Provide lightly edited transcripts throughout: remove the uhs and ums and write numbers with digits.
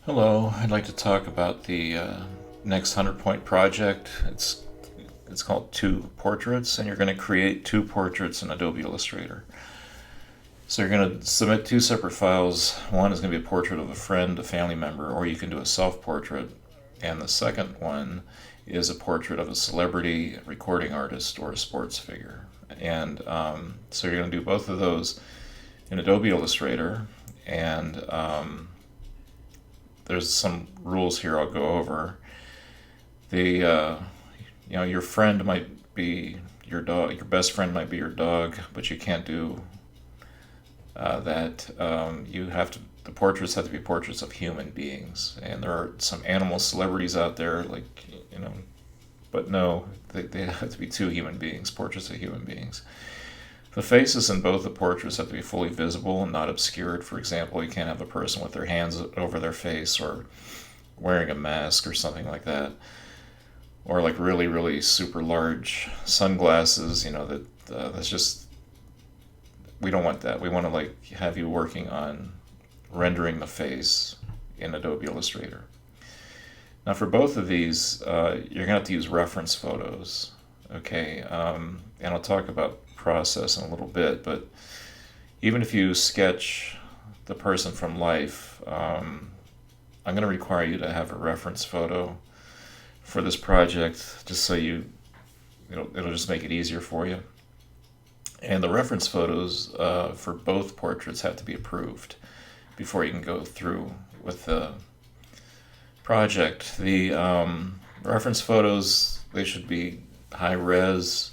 Hello, I'd like to talk about the next 100-point project. It's called Two Portraits, and you're going to create two portraits in Adobe Illustrator. So you're going to submit two separate files. One is going to be a portrait of a friend, a family member, or you can do a self-portrait. And the second one is a portrait of a celebrity, recording artist, or a sports figure. And so you're going to do both of those in Adobe Illustrator. And there's some rules here I'll go over. The your friend might be your dog. Your best friend might be your dog, but you can't do that. You have to. The portraits have to be portraits of human beings, and there are some animal celebrities out there, like but no, they have to be two human beings, portraits of human beings. The faces in both the portraits have to be fully visible and not obscured. For example, you can't have a person with their hands over their face or wearing a mask or something like that. Or like really, really super large sunglasses, that's just, we don't want that. We want to like have you working on rendering the face in Adobe Illustrator. Now for both of these, you're going to have to use reference photos, okay? And I'll talk about process in a little bit, but even if you sketch the person from life, I'm going to require you to have a reference photo for this project, just so it'll just make it easier for you. And the reference photos for both portraits have to be approved before you can go through with the project. The reference photos, they should be high res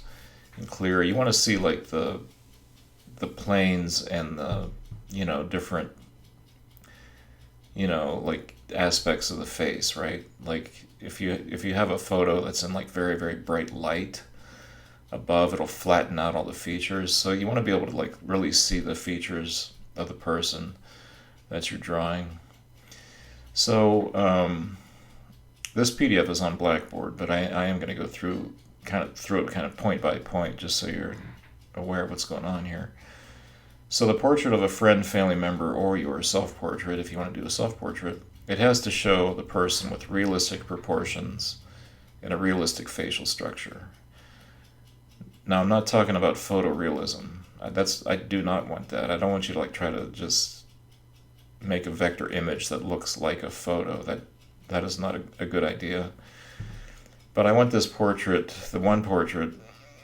and clear. You want to see like the planes and the different like aspects of the face, right? Like if you have a photo that's in like very, very bright light above, it'll flatten out all the features. So you want to be able to like really see the features of the person that you're drawing. So this PDF is on Blackboard, but I am going to go through it point by point, just so you're aware of what's going on here. So the portrait of a friend, family member, or your self-portrait, if you want to do a self-portrait, it has to show the person with realistic proportions and a realistic facial structure. Now, I'm not talking about photorealism. I do not want that. I don't want you to like try to just make a vector image that looks like a photo. That is not a good idea. But I want this portrait, the one portrait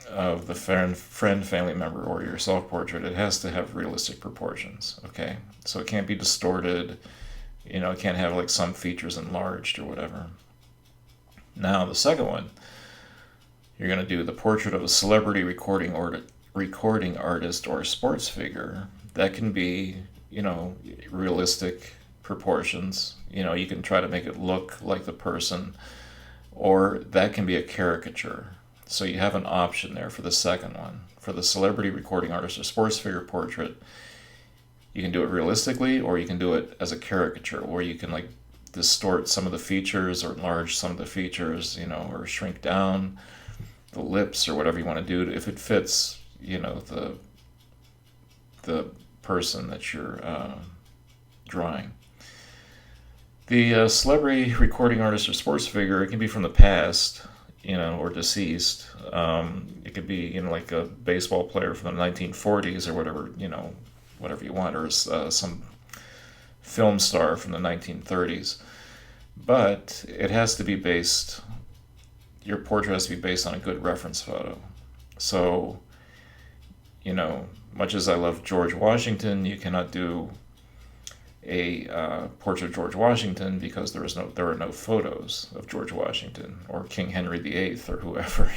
of the friend, family member, or your self-portrait, it has to have realistic proportions, okay? So it can't be distorted, it can't have like some features enlarged or whatever. Now, the second one, you're going to do the portrait of a celebrity, recording artist, or a sports figure. That can be, realistic proportions. You can try to make it look like the person, or that can be a caricature. So you have an option there for the second one. For the celebrity, recording artist, or sports figure portrait, you can do it realistically, or you can do it as a caricature, where you can like distort some of the features or enlarge some of the features, or shrink down the lips or whatever you want to do if it fits, the person that you're drawing. The celebrity, recording artist, or sports figure, it can be from the past, or deceased. It could be, like a baseball player from the 1940s or whatever, whatever you want, or some film star from the 1930s. But it has to be your portrait has to be based on a good reference photo. So, much as I love George Washington, you cannot do a portrait of George Washington because there are no photos of George Washington or King Henry VIII or whoever,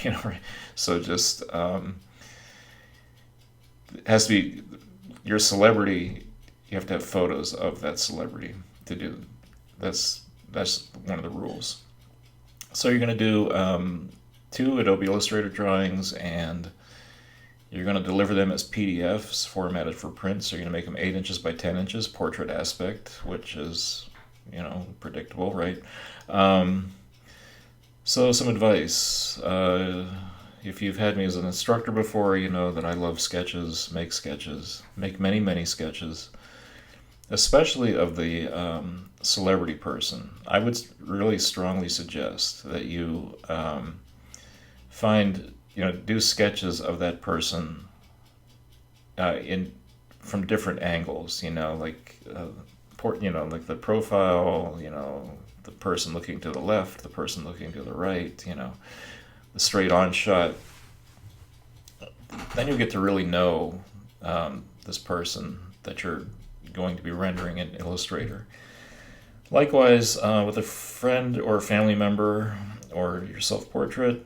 So just it has to be your celebrity. You have to have photos of that celebrity to do. That's one of the rules. So you're going to do two Adobe Illustrator drawings, and you're going to deliver them as PDFs formatted for print. So you're going to make them 8 inches by 10 inches, portrait aspect, which is, predictable, right? So some advice. If you've had me as an instructor before, you know that I love sketches, make many, many sketches, especially of the celebrity person, I would really strongly suggest that you find, do sketches of that person in from different angles. Like the profile. The person looking to the left, the person looking to the right. The straight on shot. Then you get to really know this person that you're going to be rendering in Illustrator. Likewise, with a friend or family member or your self portrait,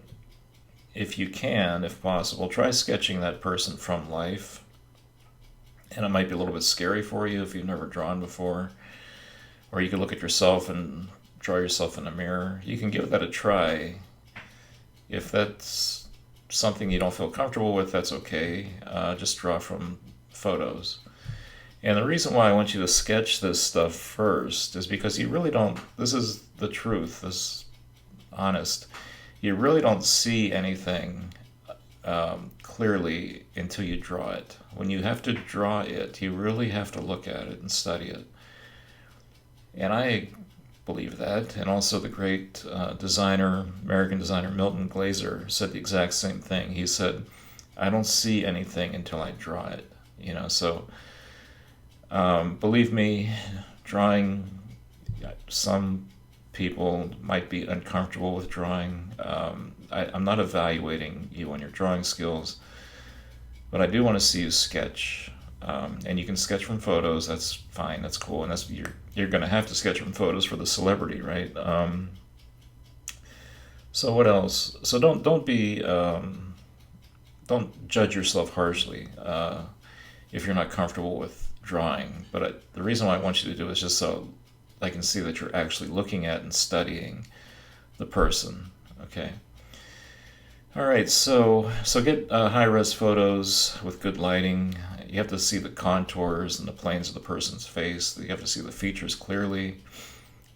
if you can, if possible, try sketching that person from life. And it might be a little bit scary for you if you've never drawn before. Or you could look at yourself and draw yourself in a mirror. You can give that a try. If that's something you don't feel comfortable with, that's okay. Just draw from photos. And the reason why I want you to sketch this stuff first is because you really don't, this is the truth, this is honest, you really don't see anything clearly until you draw it. When you have to draw it, you really have to look at it and study it. And I believe that. And also the great American designer Milton Glaser said the exact same thing. He said, I don't see anything until I draw it. So believe me, drawing, some people might be uncomfortable with drawing. I'm not evaluating you on your drawing skills, but I do want to see you sketch. And you can sketch from photos. That's fine. That's cool. And you're going to have to sketch from photos for the celebrity, right? So what else? So don't judge yourself harshly if you're not comfortable with drawing. But the reason why I want you to do it is just so I can see that you're actually looking at and studying the person. Okay. All right. So get high-res photos with good lighting. You have to see the contours and the planes of the person's face. You have to see the features clearly.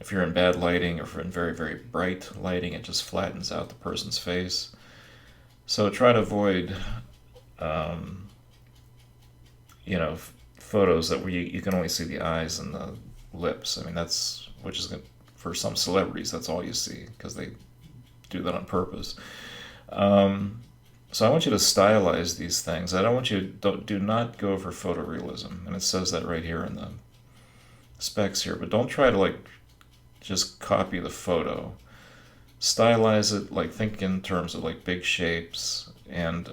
If you're in bad lighting or if you're in very, very bright lighting, it just flattens out the person's face. So try to avoid, photos where you can only see the eyes and the lips. I mean, which is, for some celebrities, that's all you see because they do that on purpose. So I want you to stylize these things. I don't want you to, do not go for photorealism. And it says that right here in the specs here. But don't try to just copy the photo. Stylize it, think in terms of big shapes and,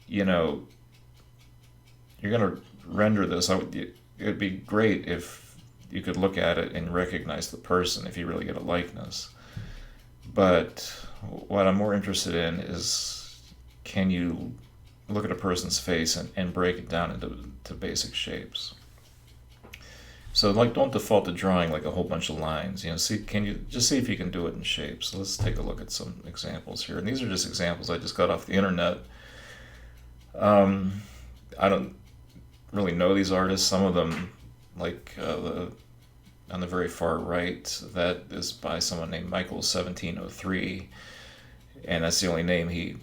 you're going to render this. It'd be great if you could look at it and recognize the person if you really get a likeness. But what I'm more interested in is, can you look at a person's face and break it down into basic shapes? So don't default to drawing a whole bunch of lines. Can you just see if you can do it in shapes? So let's take a look at some examples here. And these are just examples I just got off the internet. I don't really know these artists. Some of them, on the very far right, that is by someone named Michael 1703, and that's the only name he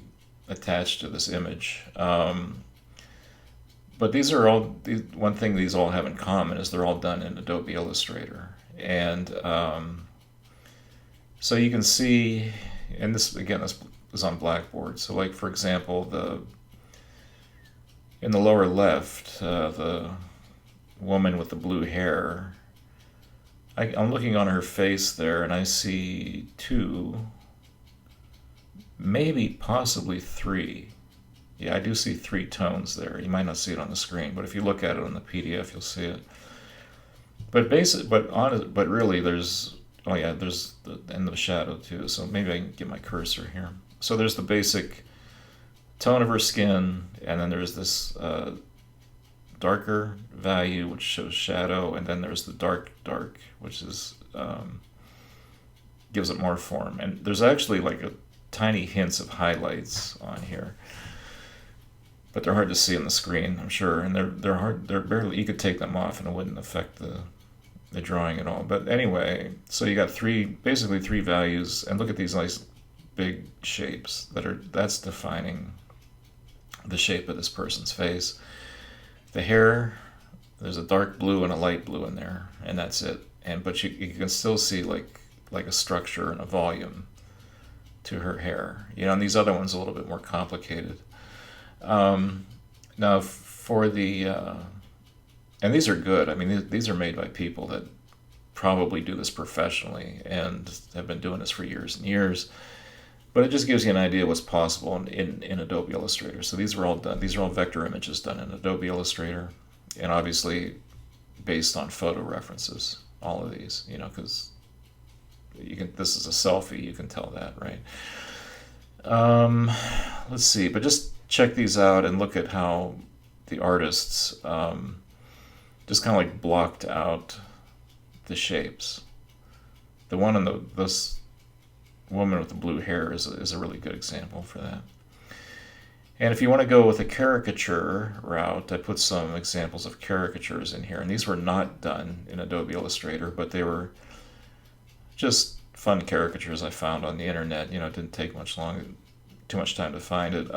attached to this image. But these are all, one thing these all have in common is they're all done in Adobe Illustrator. And so you can see, and this is on Blackboard. So for example, in the lower left, the woman with the blue hair, I'm looking on her face there and I see two, maybe possibly three. Yeah, I do see three tones there. You might not see it on the screen, but if you look at it on the PDF, you'll see it. But really, there's and the shadow too. So maybe I can get my cursor here. So there's the basic tone of her skin, and then there's this darker value which shows shadow, and then there's the dark, which is gives it more form. And there's actually a tiny hints of highlights on here, but they're hard to see on the screen, I'm sure, and they're hard. They're barely, you could take them off and it wouldn't affect the drawing at all. But anyway, so you got basically three values, and look at these nice big shapes that's defining the shape of this person's face. The hair There's a dark blue and a light blue in there, and that's it. And but you can still see like a structure and a volume to her hair. And these other ones are a little bit more complicated. Now for the and these are good. I mean, these are made by people that probably do this professionally and have been doing this for years and years. But it just gives you an idea of what's possible in Adobe Illustrator. So these are all done. These are all vector images done in Adobe Illustrator, and obviously based on photo references. All of these, because you can. This is a selfie. You can tell that, right? Let's see. But just check these out and look at how the artists just kind of like blocked out the shapes. The one in this woman with the blue hair is a really good example for that. And if you want to go with a caricature route, I put some examples of caricatures in here. And these were not done in Adobe Illustrator, but they were just fun caricatures I found on the internet. It didn't take too much time to find it.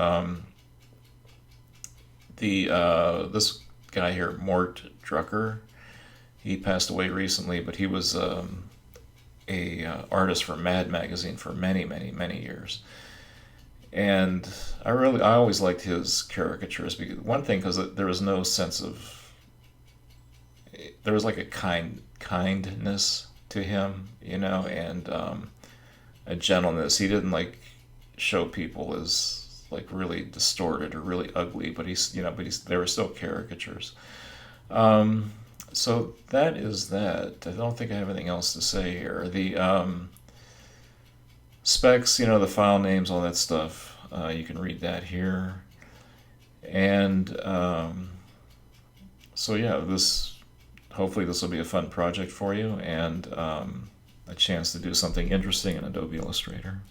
This guy here, Mort Drucker, he passed away recently, but he was a artist for Mad Magazine for many, many, many years. And I always liked his caricatures because because there was no sense of, there was like a kindness to him, and a gentleness. He didn't like show people as like really distorted or really ugly, but they were still caricatures. So that is that. I don't think I have anything else to say here. The specs, the file names, all that stuff, you can read that here. And so yeah, hopefully this will be a fun project for you, and a chance to do something interesting in Adobe Illustrator.